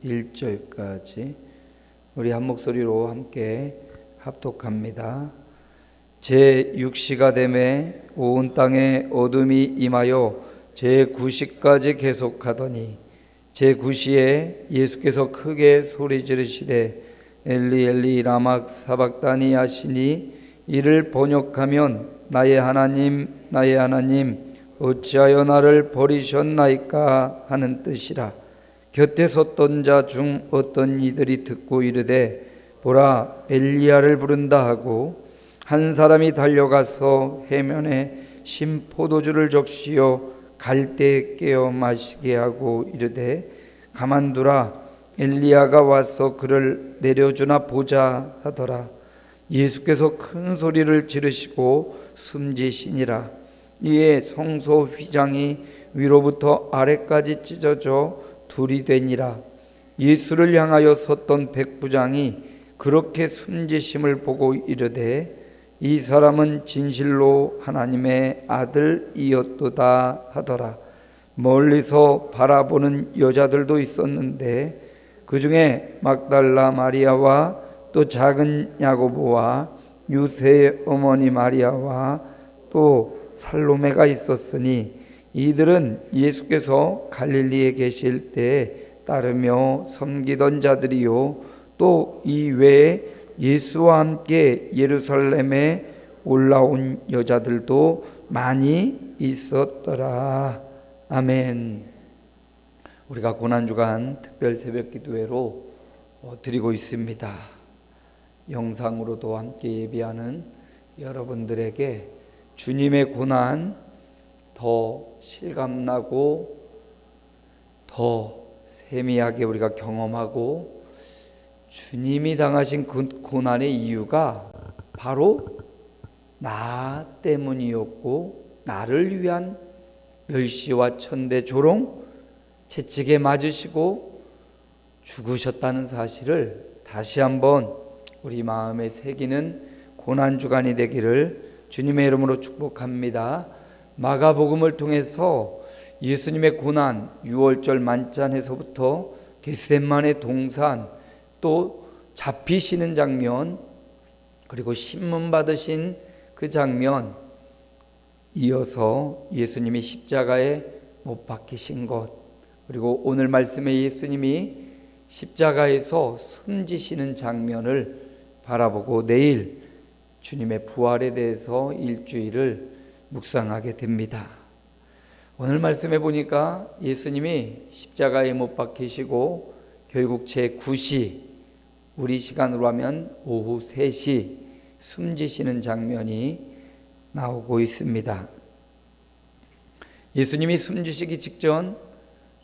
41절까지 우리 한 목소리로 함께 합독합니다. 제6시가 되매 온 땅에 어둠이 임하여 제9시까지 계속하더니 제9시에 예수께서 크게 소리 지르시되 엘리 엘리 라마 사박다니 하시니 이를 번역하면 나의 하나님 나의 하나님 어찌하여 나를 버리셨나이까 하는 뜻이라. 곁에 섰던 자 중 어떤 이들이 듣고 이르되 보라 엘리야를 부른다 하고 한 사람이 달려가서 해면에 신 포도주를 적시어 갈대에 깨어 마시게 하고 이르되 가만두라 엘리야가 와서 그를 내려주나 보자 하더라. 예수께서 큰 소리를 지르시고 숨지시니라. 이에 성소 휘장이 위로부터 아래까지 찢어져 둘이 되니라. 예수를 향하여 섰던 백부장이 그렇게 숨지심을 보고 이르되 이 사람은 진실로 하나님의 아들이었도다 하더라. 멀리서 바라보는 여자들도 있었는데 그 중에 막달라 마리아와 또 작은 야고보와 유세의 어머니 마리아와 또 살로메가 있었으니 이들은 예수께서 갈릴리에 계실 때 따르며 섬기던 자들이요 또 이 외에 예수와 함께 예루살렘에 올라온 여자들도 많이 있었더라. 아멘. 우리가 고난주간 특별 새벽 기도회로 드리고 있습니다. 영상으로도 함께 예배하는 여러분들에게 주님의 고난 더 실감나고 더 세미하게 우리가 경험하고 주님이 당하신 그 고난의 이유가 바로 나 때문이었고 나를 위한 멸시와 천대 조롱 채찍에 맞으시고 죽으셨다는 사실을 다시 한번 우리 마음에 새기는 고난주간이 되기를 주님의 이름으로 축복합니다. 마가복음을 통해서 예수님의 고난, 유월절 만찬에서부터 겟세마네 동산, 또 잡히시는 장면, 그리고 신문 받으신 그 장면, 이어서 예수님이 십자가에 못 박히신 것, 그리고 오늘 말씀에 예수님이 십자가에서 숨지시는 장면을 바라보고 내일 주님의 부활에 대해서 일주일을 묵상하게 됩니다. 오늘 말씀해 보니까 예수님이 십자가에 못 박히시고 결국 제9시, 우리 시간으로 하면 오후 3시 숨지시는 장면이 나오고 있습니다. 예수님이 숨지시기 직전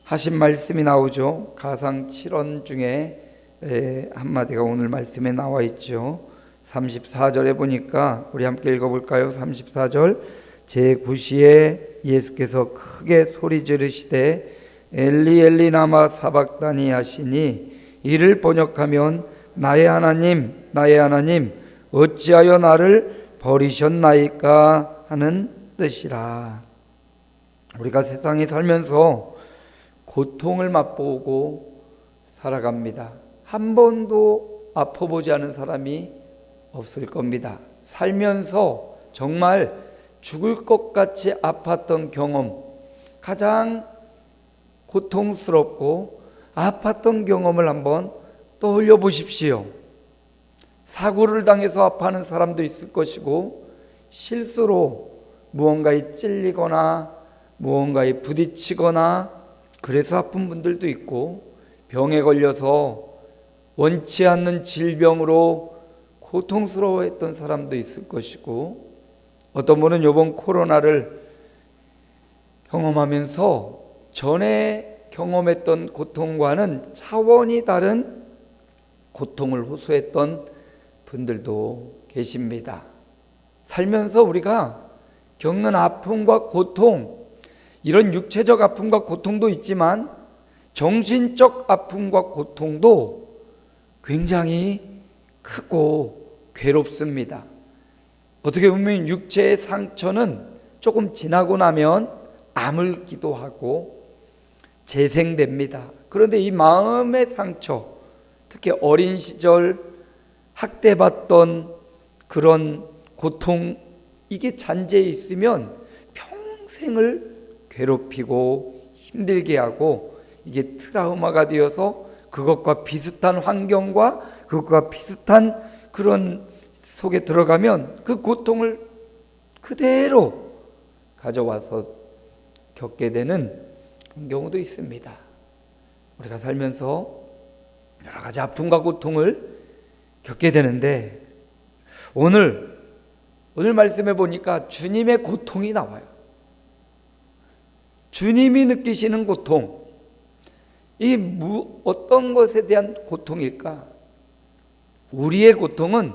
하신 말씀이 나오죠. 가상 7원 중에 한마디가 오늘 말씀에 나와 있죠. 34절에 보니까 우리 함께 읽어볼까요? 34절 제9시에 예수께서 크게 소리 지르시되 엘리 엘리 라마 사박다니 하시니 이를 번역하면 나의 하나님 나의 하나님 어찌하여 나를 버리셨나이까 하는 뜻이라. 우리가 세상에 살면서 고통을 맛보고 살아갑니다. 한 번도 아파보지 않은 사람이 없을 겁니다. 살면서 정말 죽을 것 같이 아팠던 경험, 가장 고통스럽고 아팠던 경험을 한번 떠올려 보십시오. 사고를 당해서 아파하는 사람도 있을 것이고 실수로 무언가에 찔리거나 무언가에 부딪히거나 그래서 아픈 분들도 있고 병에 걸려서 원치 않는 질병으로 고통스러워했던 사람도 있을 것이고 어떤 분은 이번 코로나를 경험하면서 전에 경험했던 고통과는 차원이 다른 고통을 호소했던 분들도 계십니다. 살면서 우리가 겪는 아픔과 고통, 이런 육체적 아픔과 고통도 있지만 정신적 아픔과 고통도 굉장히 크고 괴롭습니다. 어떻게 보면 육체의 상처는 조금 지나고 나면 아물기도 하고 재생됩니다. 그런데 이 마음의 상처, 특히 어린 시절 학대받던 그런 고통, 이게 잔재에 있으면 평생을 괴롭히고 힘들게 하고 이게 트라우마가 되어서 그것과 비슷한 환경과 그것과 비슷한 그런 속에 들어가면 그 고통을 그대로 가져와서 겪게 되는 그런 경우도 있습니다. 우리가 살면서 여러 가지 아픔과 고통을 겪게 되는데 오늘 말씀해 보니까 주님의 고통이 나와요. 주님이 느끼시는 고통, 이 어떤 것에 대한 고통일까? 우리의 고통은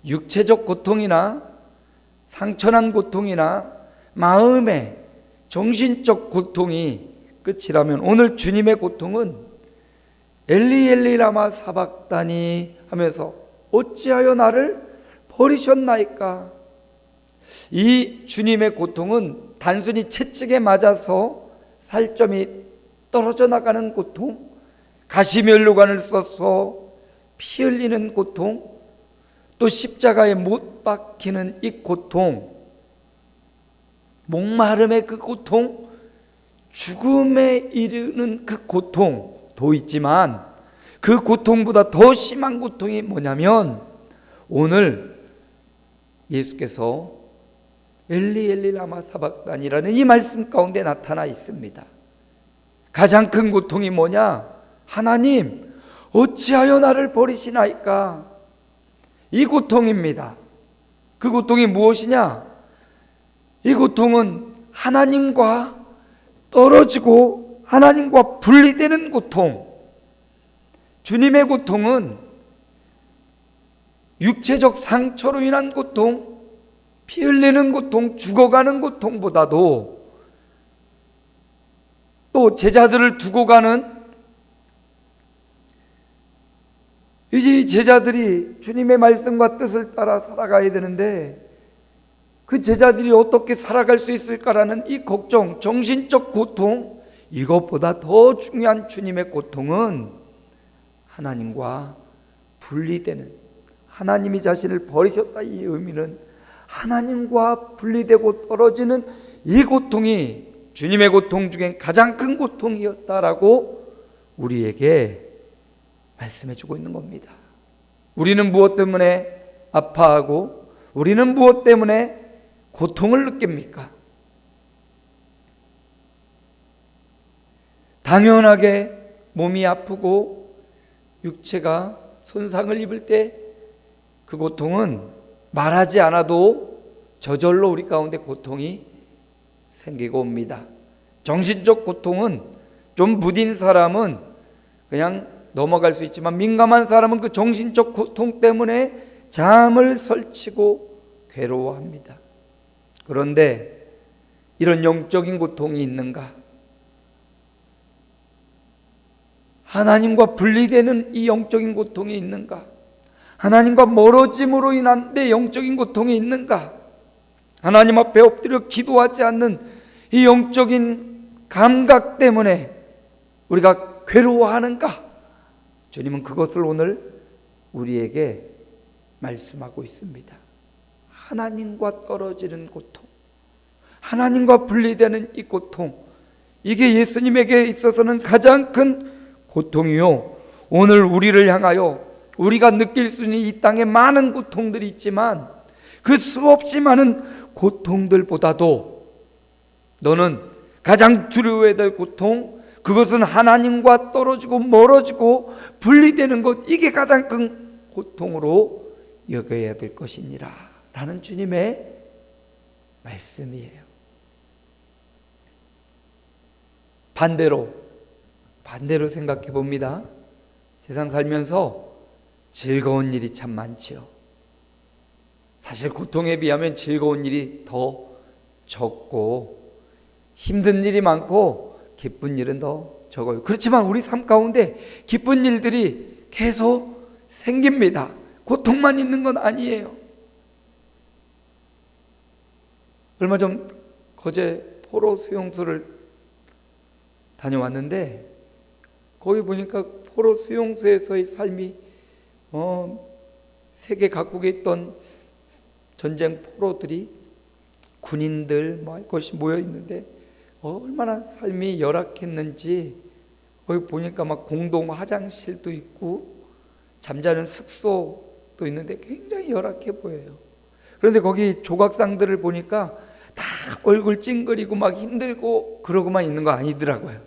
육체적 고통이나 상처난 고통이나 마음의 정신적 고통이 끝이라면 오늘 주님의 고통은 엘리 엘리 라마 사박다니 하면서 어찌하여 나를 버리셨나이까? 이 주님의 고통은 단순히 채찍에 맞아서 살점이 떨어져 나가는 고통, 가시면류관을 써서 피 흘리는 고통, 또 십자가에 못 박히는 이 고통, 목마름의 그 고통, 죽음에 이르는 그 고통도 있지만 그 고통보다 더 심한 고통이 뭐냐면 오늘 예수께서 엘리 엘리 라마 사박단이라는 이 말씀 가운데 나타나 있습니다. 가장 큰 고통이 뭐냐? 하나님 어찌하여 나를 버리시나이까? 이 고통입니다. 그 고통이 무엇이냐? 이 고통은 하나님과 떨어지고 하나님과 분리되는 고통. 주님의 고통은 육체적 상처로 인한 고통, 피 흘리는 고통, 죽어가는 고통보다도 또 제자들을 두고 가는, 이제 이 제자들이 주님의 말씀과 뜻을 따라 살아가야 되는데 그 제자들이 어떻게 살아갈 수 있을까라는 이 걱정, 정신적 고통, 이것보다 더 중요한 주님의 고통은 하나님과 분리되는, 하나님이 자신을 버리셨다, 이 의미는 하나님과 분리되고 떨어지는 이 고통이 주님의 고통 중엔 가장 큰 고통이었다라고 우리에게 말씀해 주고 있는 겁니다. 우리는 무엇 때문에 아파하고 우리는 무엇 때문에 고통을 느낍니까? 당연하게 몸이 아프고 육체가 손상을 입을 때 그 고통은 말하지 않아도 저절로 우리 가운데 고통이 생기고 옵니다. 정신적 고통은 좀 무딘 사람은 그냥 넘어갈 수 있지만 민감한 사람은 그 정신적 고통 때문에 잠을 설치고 괴로워합니다. 그런데 이런 영적인 고통이 있는가? 하나님과 분리되는 이 영적인 고통이 있는가? 하나님과 멀어짐으로 인한 내 영적인 고통이 있는가? 하나님 앞에 엎드려 기도하지 않는 이 영적인 감각 때문에 우리가 괴로워하는가? 주님은 그것을 오늘 우리에게 말씀하고 있습니다. 하나님과 떨어지는 고통, 하나님과 분리되는 이 고통, 이게 예수님에게 있어서는 가장 큰 고통이요, 오늘 우리를 향하여 우리가 느낄 수 있는 이 땅에 많은 고통들이 있지만 그 수없이 많은 고통들보다도 너는 가장 두려워해야 될 고통, 그것은 하나님과 떨어지고 멀어지고 분리되는 것, 이게 가장 큰 고통으로 여겨야 될 것이니라 라는 주님의 말씀이에요. 반대로 생각해 봅니다. 세상 살면서 즐거운 일이 참 많지요. 사실 고통에 비하면 즐거운 일이 더 적고 힘든 일이 많고 기쁜 일은 더 적어요. 그렇지만 우리 삶 가운데 기쁜 일들이 계속 생깁니다. 고통만 있는 건 아니에요. 얼마 전 거제 포로 수용소를 다녀왔는데 거기 보니까 포로 수용소에서의 삶이 세계 각국에 있던 전쟁 포로들이 군인들 뭐 할 것이 모여 있는데 얼마나 삶이 열악했는지 거기 보니까 막 공동 화장실도 있고 잠자는 숙소도 있는데 굉장히 열악해 보여요. 그런데 거기 조각상들을 보니까 다 얼굴 찡그리고 막 힘들고 그러고만 있는 거 아니더라고요.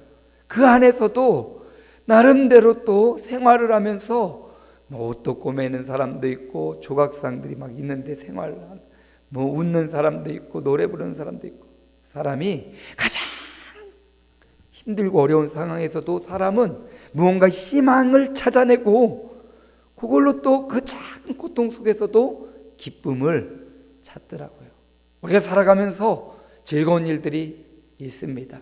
그 안에서도 나름대로 또 생활을 하면서 뭐 옷도 꼬매는 사람도 있고 조각상들이 막 있는데 뭐 웃는 사람도 있고 노래 부르는 사람도 있고, 사람이 가장 힘들고 어려운 상황에서도 사람은 무언가 희망을 찾아내고 그걸로 또 그 작은 고통 속에서도 기쁨을 찾더라고요. 우리가 살아가면서 즐거운 일들이 있습니다.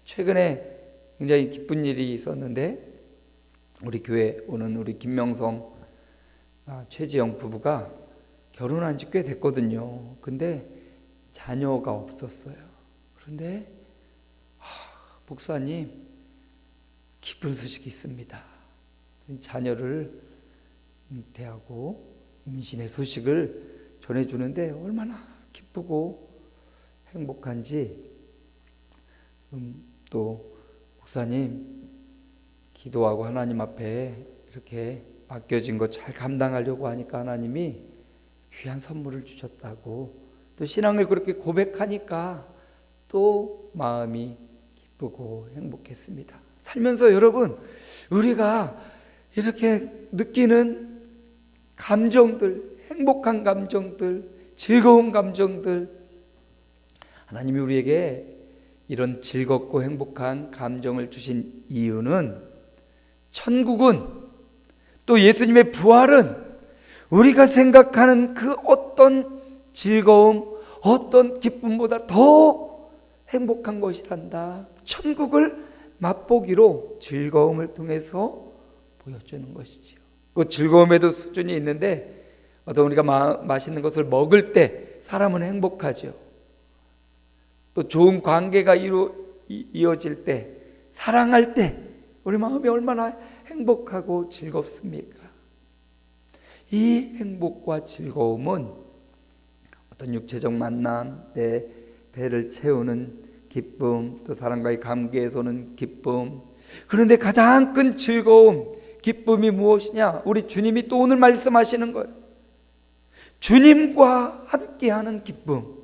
최근에 굉장히 기쁜 일이 있었는데 우리 교회 오는 우리 김명성 최지영 부부가 결혼한 지 꽤 됐거든요. 근데 자녀가 없었어요. 그런데 목사님, 기쁜 소식이 있습니다. 자녀를 잉태하고 임신의 소식을 전해주는데 얼마나 기쁘고 행복한지, 또 목사님 기도하고 하나님 앞에 이렇게 맡겨진 거 잘 감당하려고 하니까 하나님이 귀한 선물을 주셨다고, 또 신앙을 그렇게 고백하니까 또 마음이 기쁘고 행복했습니다. 살면서 여러분, 우리가 이렇게 느끼는 감정들, 행복한 감정들, 즐거운 감정들, 하나님이 우리에게 이런 즐겁고 행복한 감정을 주신 이유는, 천국은, 또 예수님의 부활은 우리가 생각하는 그 어떤 즐거움, 어떤 기쁨보다 더 행복한 것이란다. 천국을 맛보기로 즐거움을 통해서 보여주는 것이지요. 그 즐거움에도 수준이 있는데, 어떤 우리가 맛있는 것을 먹을 때 사람은 행복하죠. 또 좋은 관계가 이어질 때, 사랑할 때 우리 마음이 얼마나 행복하고 즐겁습니까? 이 행복과 즐거움은 어떤 육체적 만남, 내 배를 채우는 기쁨, 또 사람과의 관계에서 오는 기쁨, 그런데 가장 큰 즐거움, 기쁨이 무엇이냐? 우리 주님이 또 오늘 말씀하시는 거예요. 주님과 함께하는 기쁨,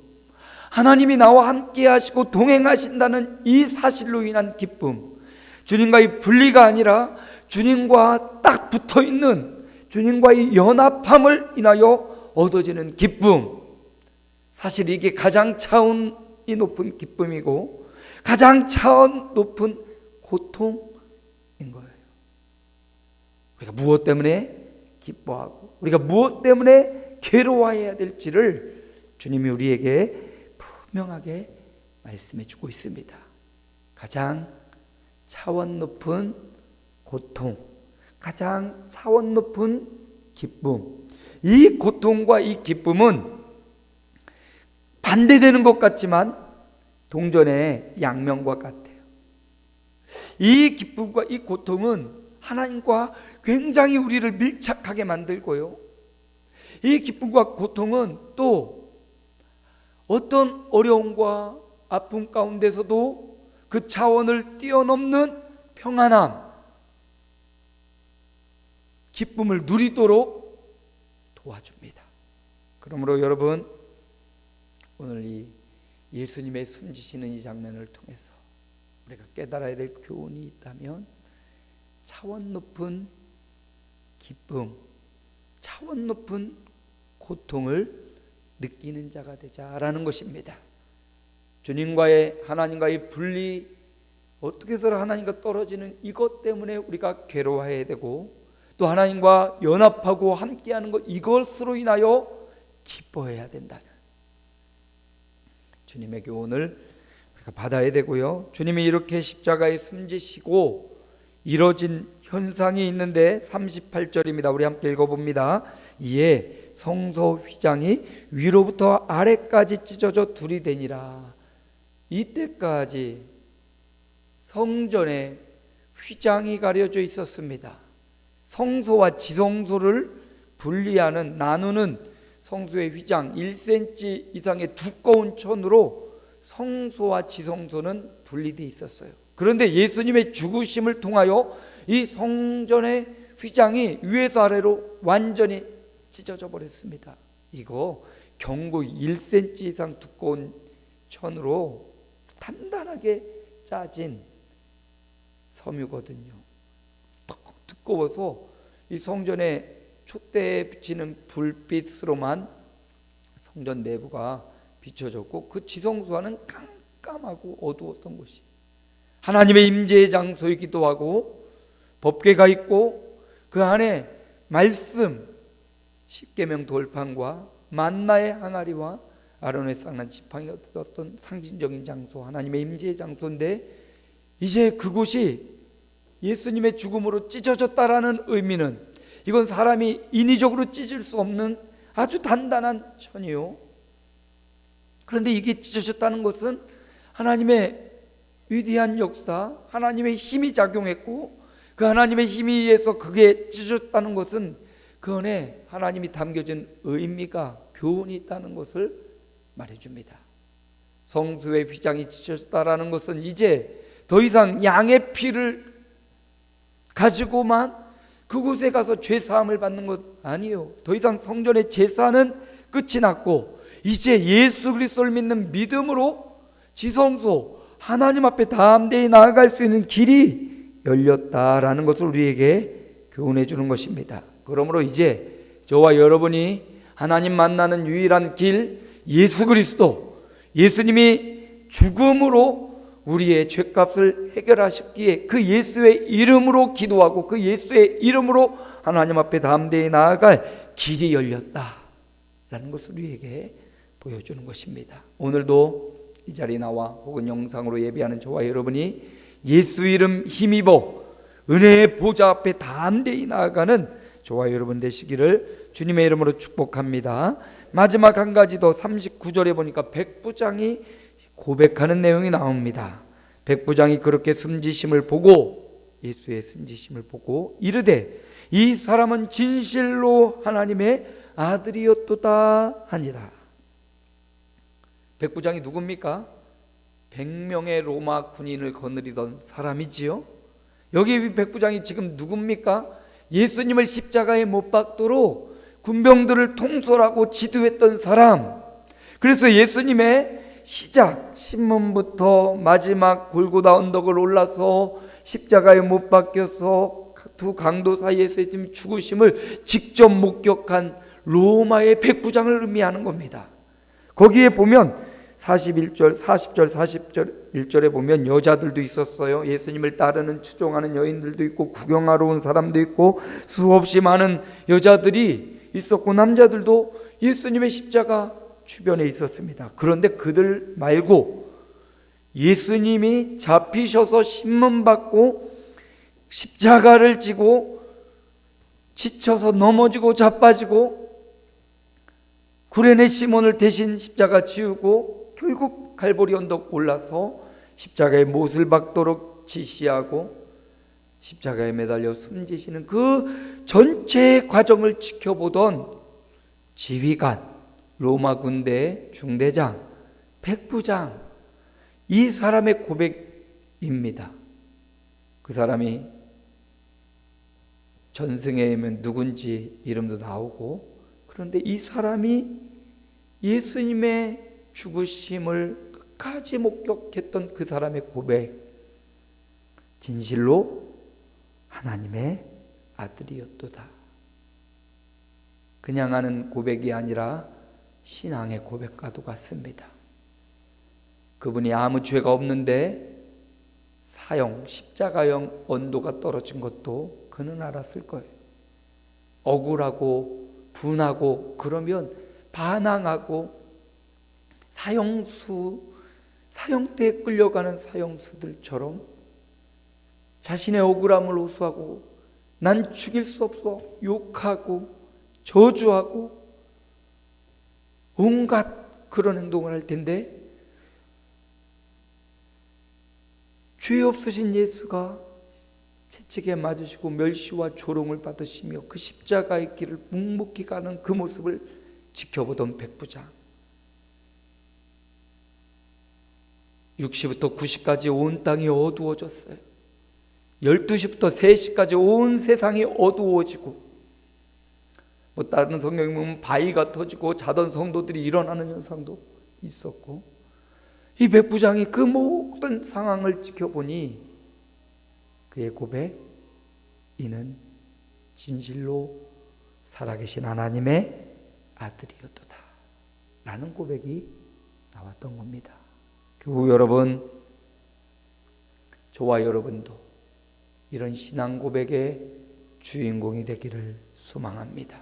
하나님이 나와 함께 하시고 동행하신다는 이 사실로 인한 기쁨, 주님과의 분리가 아니라 주님과 딱 붙어있는 주님과의 연합함을 인하여 얻어지는 기쁨, 사실 이게 가장 차원이 높은 기쁨이고 가장 차원 높은 고통인 거예요. 우리가 무엇 때문에 기뻐하고 우리가 무엇 때문에 괴로워해야 될지를 주님이 우리에게 분명하게 말씀해 주고 있습니다. 가장 차원 높은 고통, 가장 차원 높은 기쁨, 이 고통과 이 기쁨은 반대되는 것 같지만 동전의 양면과 같아요. 이 기쁨과 이 고통은 하나님과 굉장히 우리를 밀착하게 만들고요, 이 기쁨과 고통은 또 어떤 어려움과 아픔 가운데서도 그 차원을 뛰어넘는 평안함, 기쁨을 누리도록 도와줍니다. 그러므로 여러분, 오늘 이 예수님의 숨지시는 이 장면을 통해서 우리가 깨달아야 될 교훈이 있다면, 차원 높은 기쁨, 차원 높은 고통을 느끼는 자가 되자라는 것입니다. 주님과의, 하나님과의 분리, 어떻게 해서 하나님과 떨어지는 이것 때문에 우리가 괴로워해야 되고, 또 하나님과 연합하고 함께하는 것, 이것으로 인하여 기뻐해야 된다는 주님의 교훈을 우리가 받아야 되고요, 주님이 이렇게 십자가에 숨지시고 이뤄진 현상이 있는데 38절입니다. 우리 함께 읽어봅니다. 이에 성소 휘장이 위로부터 아래까지 찢어져 둘이 되니라. 이때까지 성전의 휘장이 가려져 있었습니다. 성소와 지성소를 분리하는, 나누는 성소의 휘장 1cm 이상의 두꺼운 천으로 성소와 지성소는 분리되어 있었어요. 그런데 예수님의 죽으심을 통하여 이 성전의 휘장이 위에서 아래로 완전히 찢어져 버렸습니다. 이거 경고 1cm 이상 두꺼운 천으로 단단하게 짜진 섬유거든요. 두꺼워서 이 성전에 촛대에 비치는 불빛으로만 성전 내부가 비춰졌고, 그 지성소와는 깜깜하고 어두웠던 곳이 하나님의 임재의 장소이기도 하고, 법궤가 있고 그 안에 말씀, 십계명 돌판과 만나의 항아리와 아론의 쌍난 지팡이가 뜯었던 상징적인 장소, 하나님의 임재의 장소인데, 이제 그곳이 예수님의 죽음으로 찢어졌다라는 의미는, 이건 사람이 인위적으로 찢을 수 없는 아주 단단한 천이요, 그런데 이게 찢어졌다는 것은 하나님의 위대한 역사, 하나님의 힘이 작용했고, 그 하나님의 힘에 의해서 그게 찢어졌다는 것은 그 안에 하나님이 담겨진 의미가, 교훈이 있다는 것을 말해줍니다. 성소의 휘장이 찢어졌다라는 것은 이제 더 이상 양의 피를 가지고만 그곳에 가서 죄사함을 받는 것 아니에요. 더 이상 성전의 제사는 끝이 났고, 이제 예수 그리스도를 믿는 믿음으로 지성소, 하나님 앞에 담대히 나아갈 수 있는 길이 열렸다라는 것을 우리에게 교훈해 주는 것입니다. 그러므로 이제 저와 여러분이 하나님 만나는 유일한 길, 예수 그리스도, 예수님이 죽음으로 우리의 죄값을 해결하셨기에 그 예수의 이름으로 기도하고 그 예수의 이름으로 하나님 앞에 담대히 나아갈 길이 열렸다라는 것을 우리에게 보여주는 것입니다. 오늘도 이 자리에 나와 혹은 영상으로 예배하는 저와 여러분이 예수 이름 힘입어 은혜의 보좌 앞에 담대히 나아가는 저와 여러분 되시기를 주님의 이름으로 축복합니다. 마지막 한 가지 더, 39절에 보니까 백부장이 고백하는 내용이 나옵니다. 백부장이 그렇게 숨지심을 보고, 예수의 숨지심을 보고 이르되 이 사람은 진실로 하나님의 아들이었도다 하니라. 백부장이 누굽니까? 100명의 로마 군인을 거느리던 사람이지요. 여기 백부장이 지금 누굽니까? 예수님을 십자가에 못 박도록 군병들을 통솔하고 지도했던 사람. 그래서 예수님의 시작 신문부터 마지막 골고다 언덕을 올라서 십자가에 못 박혀서 두 강도 사이에서 지금 죽으심을 직접 목격한 로마의 백부장을 의미하는 겁니다. 거기에 보면 40절 41절에 보면 여자들도 있었어요. 예수님을 따르는 추종하는 여인들도 있고 구경하러 온 사람도 있고 수없이 많은 여자들이 있었고 남자들도 예수님의 십자가 주변에 있었습니다. 그런데 그들 말고 예수님이 잡히셔서 신문받고 십자가를 지고 지쳐서 넘어지고 자빠지고 구레네 시몬을 대신 십자가 지우고 결국 갈보리 언덕 올라서 십자가에 못을 박도록 지시하고 십자가에 매달려 숨지시는 그 전체 과정을 지켜보던 지휘관, 로마 군대 중대장, 백부장, 이 사람의 고백입니다. 그 사람이 전승에 의하면 누군지 이름도 나오고, 그런데 이 사람이 예수님의 죽으심을 끝까지 목격했던 그 사람의 고백, 진실로 하나님의 아들이었도다. 그냥 하는 고백이 아니라 신앙의 고백과도 같습니다. 그분이 아무 죄가 없는데 사형, 십자가형 언도가 떨어진 것도 그는 알았을 거예요. 억울하고 분하고 그러면 반항하고 사형대에 끌려가는 사형수들처럼 자신의 억울함을 호소하고 난 죽일 수 없어 욕하고 저주하고 온갖 그런 행동을 할 텐데, 죄 없으신 예수가 채찍에 맞으시고 멸시와 조롱을 받으시며 그 십자가의 길을 묵묵히 가는 그 모습을 지켜보던 백부장. 6시부터 9시까지 온 땅이 어두워졌어요. 12시부터 3시까지 온 세상이 어두워지고, 다른 성경에 보면 바위가 터지고 자던 성도들이 일어나는 현상도 있었고, 이 백부장이 그 모든 상황을 지켜보니 그의 고백, 이는 진실로 살아계신 하나님의 아들이었도다 라는 고백이 나왔던 겁니다. 교우 여러분, 저와 여러분도 이런 신앙 고백의 주인공이 되기를 소망합니다.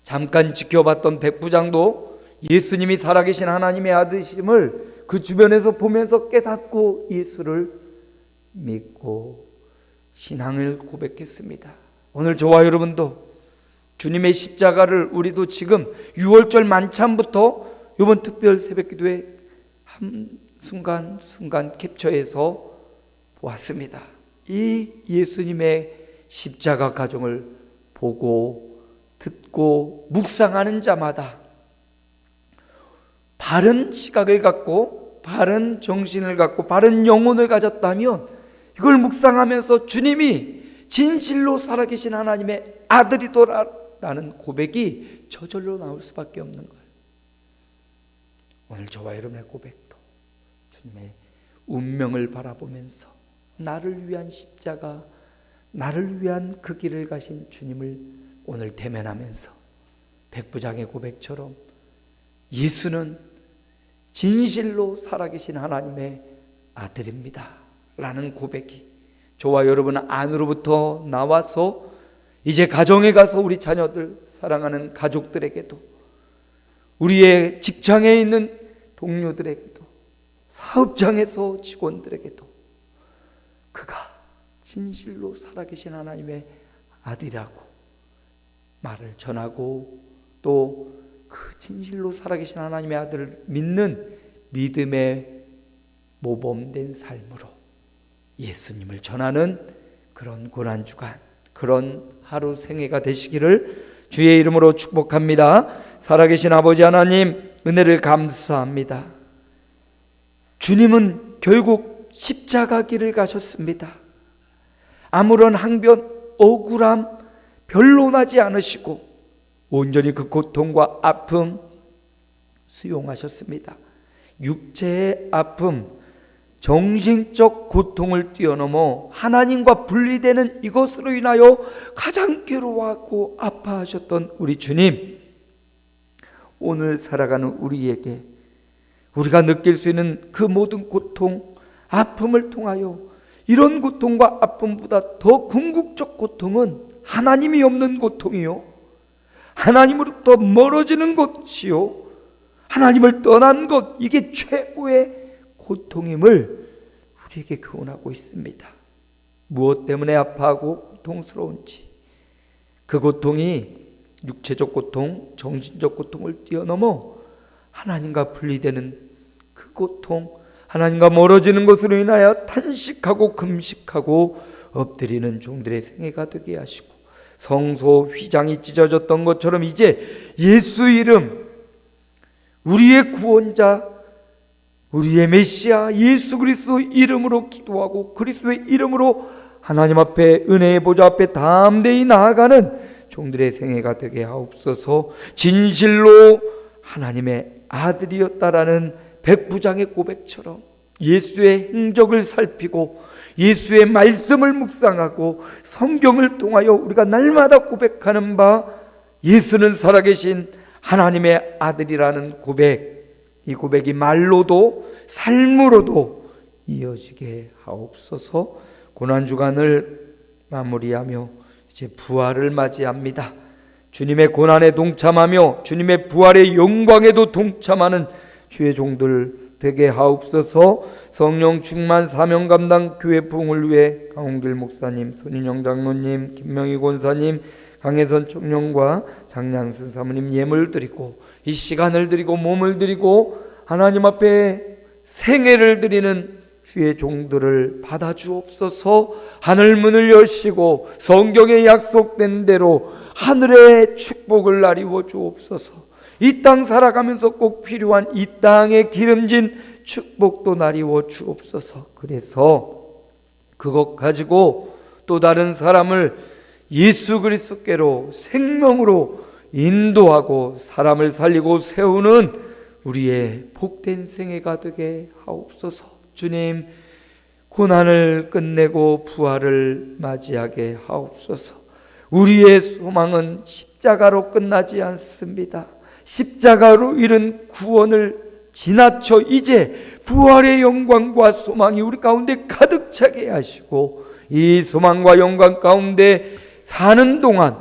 잠깐 지켜봤던 백부장도 예수님이 살아계신 하나님의 아들이심을 그 주변에서 보면서 깨닫고 예수를 믿고 신앙을 고백했습니다. 오늘 저와 여러분도 주님의 십자가를 우리도 지금 6월절 만찬부터 이번 특별 새벽기도에 한 순간 캡처해서 보았습니다. 이 예수님의 십자가 가정을 보고 듣고 묵상하는 자마다 바른 시각을 갖고 바른 정신을 갖고 바른 영혼을 가졌다면 이걸 묵상하면서 주님이 진실로 살아계신 하나님의 아들이더라라는 고백이 저절로 나올 수밖에 없는 거예요. 오늘 저와 여러분의 고백도 주님의 운명을 바라보면서 나를 위한 십자가, 나를 위한 그 길을 가신 주님을 오늘 대면하면서 백부장의 고백처럼 예수는 진실로 살아계신 하나님의 아들입니다 라는 고백이 저와 여러분 안으로부터 나와서 이제 가정에 가서 우리 자녀들, 사랑하는 가족들에게도, 우리의 직장에 있는 동료들에게도, 사업장에서 직원들에게도 그가 진실로 살아계신 하나님의 아들이라고 말을 전하고, 또 그 진실로 살아계신 하나님의 아들을 믿는 믿음의 모범된 삶으로 예수님을 전하는 그런 고난주간, 그런 하루 생애가 되시기를 주의 이름으로 축복합니다. 살아계신 아버지 하나님, 은혜를 감사합니다. 주님은 결국 십자가 길을 가셨습니다. 아무런 항변, 억울함 별로 나지 않으시고 온전히 그 고통과 아픔 수용하셨습니다. 육체의 아픔, 정신적 고통을 뛰어넘어 하나님과 분리되는 이것으로 인하여 가장 괴로워하고 아파하셨던 우리 주님, 오늘 살아가는 우리에게 우리가 느낄 수 있는 그 모든 고통, 아픔을 통하여 이런 고통과 아픔보다 더 궁극적 고통은 하나님이 없는 고통이요, 하나님으로부터 멀어지는 것이요, 하나님을 떠난 것, 이게 최고의 고통임을 우리에게 교훈하고 있습니다. 무엇 때문에 아파하고 고통스러운지, 그 고통이 육체적 고통, 정신적 고통을 뛰어넘어 하나님과 분리되는 그 고통, 하나님과 멀어지는 것으로 인하여 탄식하고 금식하고 엎드리는 종들의 생애가 되게 하시고, 성소 휘장이 찢어졌던 것처럼 이제 예수 이름, 우리의 구원자, 우리의 메시아 예수 그리스도 이름으로 기도하고 그리스도의 이름으로 하나님 앞에, 은혜의 보좌 앞에 담대히 나아가는 종들의 생애가 되게 하옵소서. 진실로 하나님의 아들이었다라는 백부장의 고백처럼 예수의 행적을 살피고 예수의 말씀을 묵상하고 성경을 통하여 우리가 날마다 고백하는 바 예수는 살아계신 하나님의 아들이라는 고백, 이 고백이 말로도 삶으로도 이어지게 하옵소서. 고난주간을 마무리하며 이제 부활을 맞이합니다. 주님의 고난에 동참하며 주님의 부활의 영광에도 동참하는 주의 종들 되게 하옵소서. 성령 충만 사명 감당 교회 부흥을 위해 강홍길 목사님, 손인영 장로님, 김명희 권사님, 강혜선 총령과 장량순 사모님 예물 드리고 이 시간을 드리고 몸을 드리고 하나님 앞에 생애를 드리는 주의 종들을 받아주옵소서. 하늘 문을 여시고 성경에 약속된 대로 하늘의 축복을 나리워 주옵소서. 이 땅 살아가면서 꼭 필요한 이 땅에 기름진 축복도 나리워 주옵소서. 그래서 그것 가지고 또 다른 사람을 예수 그리스도께로 생명으로 인도하고 사람을 살리고 세우는 우리의 복된 생애가 되게 하옵소서. 주님, 고난을 끝내고 부활을 맞이하게 하옵소서. 우리의 소망은 십자가로 끝나지 않습니다. 십자가로 이룬 구원을 지나쳐 이제 부활의 영광과 소망이 우리 가운데 가득 차게 하시고 이 소망과 영광 가운데 사는 동안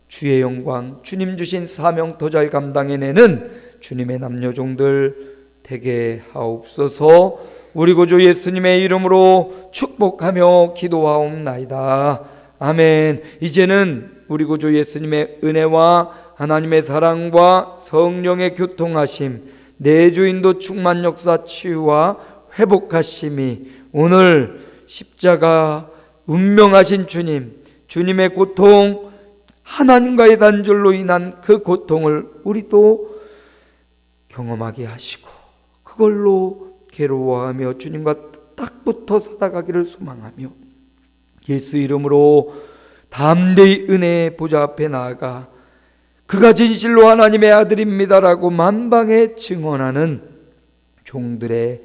주의 영광, 주님 주신 사명 더 잘 감당해내는 주님의 남녀종들 되게 하옵소서. 우리 구주 예수님의 이름으로 축복하며 기도하옵나이다. 아멘. 이제는 우리 구주 예수님의 은혜와 하나님의 사랑과 성령의 교통하심, 내주인도 충만 역사 치유와 회복하심이 오늘 십자가 운명하신 주님, 주님의 고통, 하나님과의 단절로 인한 그 고통을 우리도 경험하게 하시고 그걸로 괴로워하며 주님과 딱 붙어 살아가기를 소망하며 예수 이름으로 담대히 은혜의 보좌 앞에 나아가 그가 진실로 하나님의 아들입니다라고 만방에 증언하는 종들의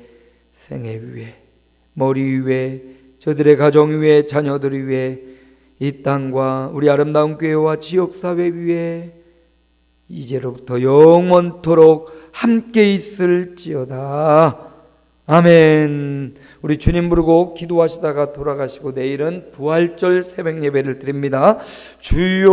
생애 위에, 머리 위에, 저들의 가정 위에, 자녀들 위에, 이 땅과 우리 아름다운 교회와 지역사회 위에 이제로부터 영원토록 함께 있을지어다. 아멘. 우리 주님 부르고 기도하시다가 돌아가시고 내일은 부활절 새벽 예배를 드립니다. 주여